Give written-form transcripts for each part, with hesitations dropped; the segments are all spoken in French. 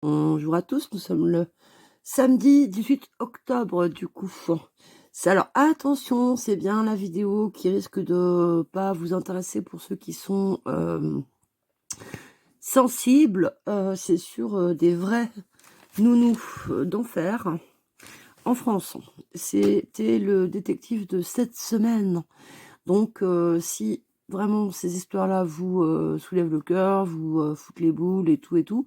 Bonjour à tous, nous sommes le samedi 18 octobre du coup. Alors attention, c'est bien la vidéo qui risque de pas vous intéresser pour ceux qui sont sensibles. C'est sur des vrais nounous d'enfer en France. C'était le détective de cette semaine. Donc si vraiment ces histoires-là vous soulèvent le cœur, vous foutent les boules et tout,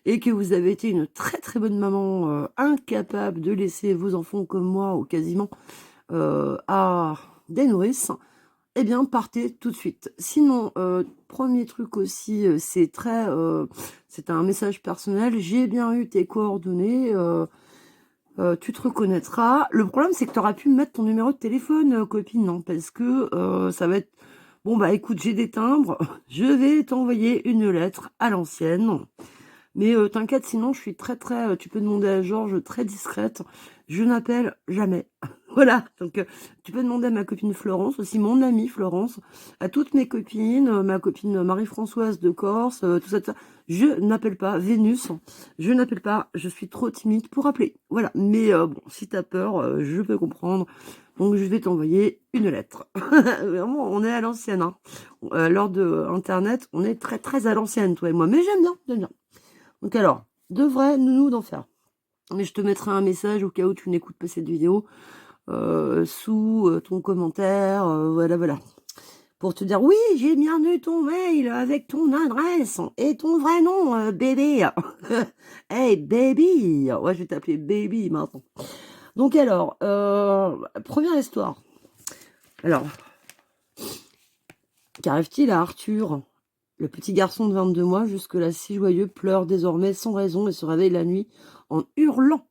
et que vous avez été une très très bonne maman, incapable de laisser vos enfants comme moi, ou quasiment, à des nourrices, eh bien partez tout de suite. Sinon, premier truc aussi, c'est un message personnel, j'ai bien eu tes coordonnées, tu te reconnaîtras. Le problème, c'est que tu auras pu mettre ton numéro de téléphone, copine, non? Parce que ça va être... Bon, bah écoute, j'ai des timbres, je vais t'envoyer une lettre à l'ancienne. Mais t'inquiète, sinon je suis très très, tu peux demander à Georges, très discrète, je n'appelle jamais. Voilà, donc tu peux demander à ma copine Florence, aussi mon amie Florence, à toutes mes copines, ma copine Marie-Françoise de Corse, tout ça, tout ça. Je n'appelle pas Vénus, je n'appelle pas, je suis trop timide pour appeler. Voilà, mais bon, si t'as peur, je peux comprendre. Donc je vais t'envoyer une lettre. Vraiment, on est à l'ancienne, hein. Lors de Internet, on est très très à l'ancienne, toi et moi. Mais j'aime bien, j'aime bien. Donc alors, de vrais nounous d'enfer. Mais je te mettrai un message au cas où tu n'écoutes pas cette vidéo, sous ton commentaire, voilà. Pour te dire, oui, j'ai bien eu ton mail avec ton adresse et ton vrai nom, bébé. Hey, baby. Ouais, je vais t'appeler baby maintenant. Donc alors, première histoire. Alors, qu'arrive-t-il à Arthur? Le petit garçon de 22 mois, jusque-là si joyeux, pleure désormais sans raison et se réveille la nuit en hurlant.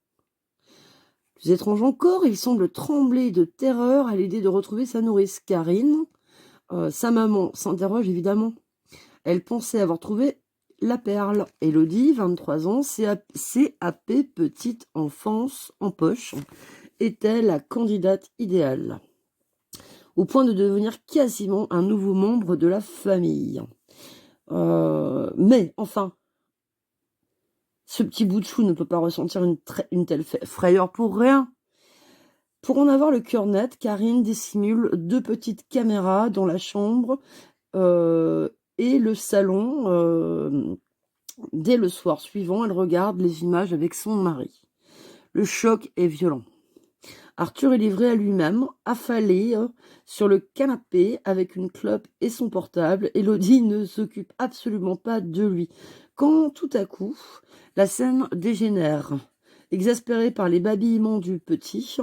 Plus étrange encore, il semble trembler de terreur à l'idée de retrouver sa nourrice Karine. Sa maman s'interroge évidemment. Elle pensait avoir trouvé la perle. Élodie, 23 ans, CAP petite enfance en poche, était la candidate idéale, au point de devenir quasiment un nouveau membre de la famille. Mais enfin, ce petit bout de chou ne peut pas ressentir une telle frayeur pour rien. Pour en avoir le cœur net, Karine dissimule 2 petites caméras dans la chambre et le salon. Dès le soir suivant, elle regarde les images avec son mari. Le choc est violent. Arthur est livré à lui-même, affalé sur le canapé avec une clope et son portable. Élodie ne s'occupe absolument pas de lui. Quand tout à coup, la scène dégénère. Exaspérée par les babillements du petit,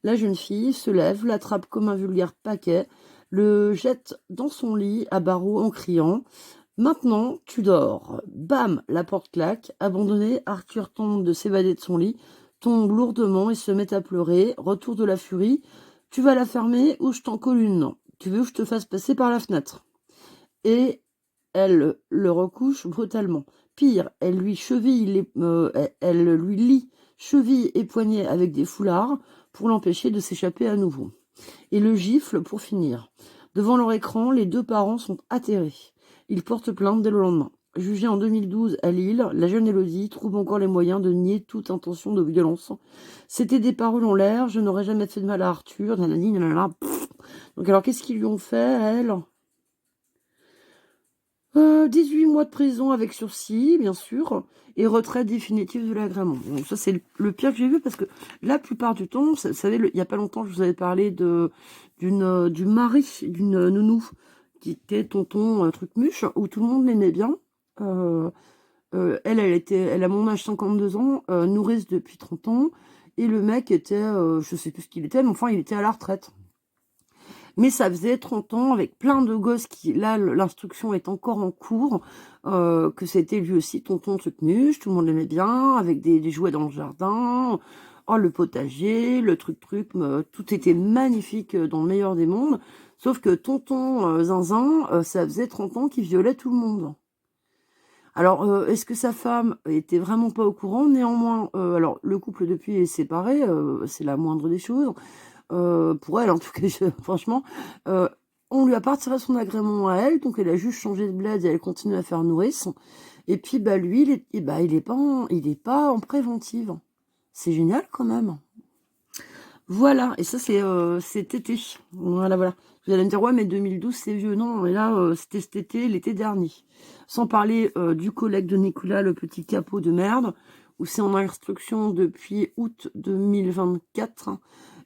la jeune fille se lève, l'attrape comme un vulgaire paquet, le jette dans son lit à barreaux en criant « Maintenant, tu dors !» Bam, la porte claque. Abandonné, Arthur tente de s'évader de son lit, tombe lourdement et se met à pleurer. Retour de la furie. « Tu vas la fermer ou je t'en colle une. Tu veux que je te fasse passer par la fenêtre ?» Et elle le recouche brutalement. Pire, elle lui lie cheville et poignets avec des foulards pour l'empêcher de s'échapper à nouveau. Et le gifle pour finir. Devant leur écran, les 2 parents sont atterrés. Ils portent plainte dès le lendemain. Jugée en 2012 à Lille, la jeune Élodie trouve encore les moyens de nier toute intention de violence. C'était des paroles en l'air, je n'aurais jamais fait de mal à Arthur, nanani, nanana. Donc alors qu'est-ce qu'ils lui ont fait à elle? 18 mois de prison avec sursis, bien sûr, et retrait définitif de l'agrément. Bon, ça, c'est le pire que j'ai vu, parce que la plupart du temps, vous savez, il n'y a pas longtemps, je vous avais parlé du mari d'une nounou, qui était tonton Trucmuche, où tout le monde l'aimait bien. Elle a mon âge, 52 ans, nourrice depuis 30 ans, et le mec était, je sais plus ce qu'il était, mais enfin, il était à la retraite. Mais ça faisait 30 ans, avec plein de gosses qui, là, l'instruction est encore en cours, que c'était lui aussi tonton Trucmuche, tout le monde l'aimait bien, avec des jouets dans le jardin, oh, le potager, le truc, tout était magnifique dans le meilleur des mondes, sauf que tonton Zinzin, ça faisait 30 ans qu'il violait tout le monde. Alors, est-ce que sa femme était vraiment pas au courant? Néanmoins, alors, le couple depuis est séparé, c'est la moindre des choses. Pour elle, en tout cas, franchement, on lui a pas retiré son agrément à elle, donc elle a juste changé de bled et elle continue à faire nourrice. Et puis, bah, lui, il est pas en préventive. C'est génial quand même. Voilà, et ça, c'est cet été. Voilà, voilà. Vous allez me dire, ouais, mais 2012, c'est vieux. Non, mais là, c'était cet été, l'été dernier. Sans parler du collègue de Nicolas, le petit capot de merde, où c'est en instruction depuis août 2024, hein,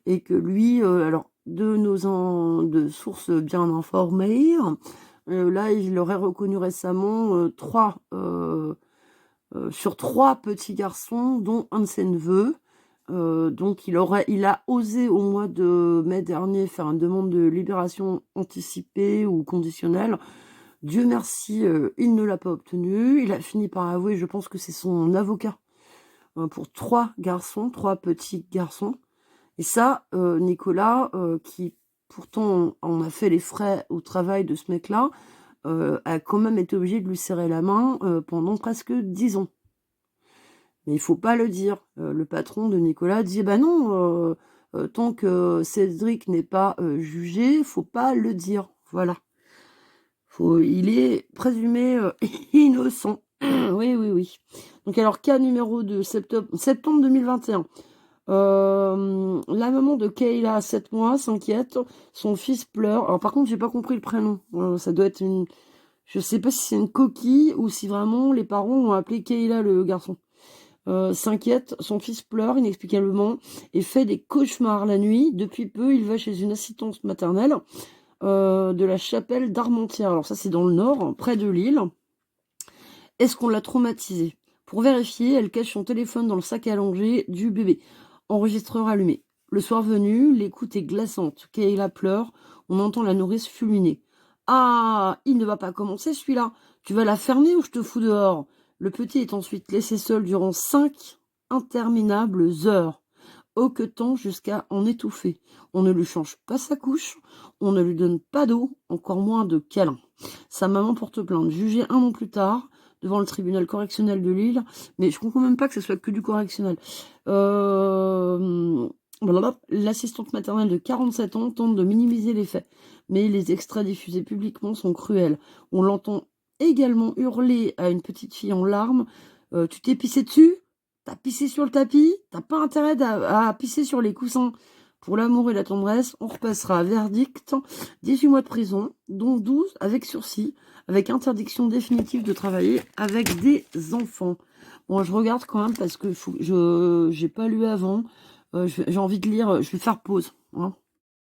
et que lui, alors, de sources bien informées, là, il aurait reconnu récemment sur 3 petits garçons, dont un de ses neveux. Donc il a osé au mois de mai dernier faire une demande de libération anticipée ou conditionnelle. Dieu merci, il ne l'a pas obtenu. Il a fini par avouer, je pense que c'est son avocat, pour 3 garçons, 3 petits garçons. Et ça, Nicolas, qui pourtant on a fait les frais au travail de ce mec-là, a quand même été obligé de lui serrer la main pendant presque 10 ans. Mais il faut pas le dire. Le patron de Nicolas dit, bah non, tant que Cédric n'est pas jugé, faut pas le dire. Voilà. Il est présumé innocent. Oui, oui, oui. Donc alors, cas numéro 2, septembre 2021. La maman de Kayla, 7 mois, s'inquiète. Son fils pleure. Alors par contre, j'ai pas compris le prénom. Ça doit être une... Je sais pas si c'est une coquille ou si vraiment les parents ont appelé Kayla le garçon. S'inquiète, son fils pleure inexplicablement et fait des cauchemars la nuit. Depuis peu, il va chez une assistance maternelle de la chapelle d'Armentières. Alors ça, c'est dans le nord, près de Lille. Est-ce qu'on l'a traumatisé? Pour vérifier, elle cache son téléphone dans le sac à langer du bébé. Enregistreur allumé. Le soir venu, l'écoute est glaçante. Kayla pleure, on entend la nourrice fulminer. Ah, il ne va pas commencer celui-là. Tu vas la fermer ou je te fous dehors? Le petit est ensuite laissé seul durant 5 interminables heures, hoquetant jusqu'à en étouffer. On ne lui change pas sa couche, on ne lui donne pas d'eau, encore moins de câlins. Sa maman porte plainte, jugée 1 an plus tard, devant le tribunal correctionnel de Lille, mais je comprends même pas que ce soit que du correctionnel. L'assistante maternelle de 47 ans tente de minimiser les faits, mais les extraits diffusés publiquement sont cruels. On l'entend également hurler à une petite fille en larmes. Tu t'es pissé dessus? T'as pissé sur le tapis? T'as pas intérêt à pisser sur les coussins. Pour l'amour et la tendresse, on repassera verdict, 18 mois de prison, dont 12 avec sursis, avec interdiction définitive de travailler avec des enfants. Bon, je regarde quand même parce que j'ai pas lu avant. J'ai envie de lire, je vais faire pause. Hein.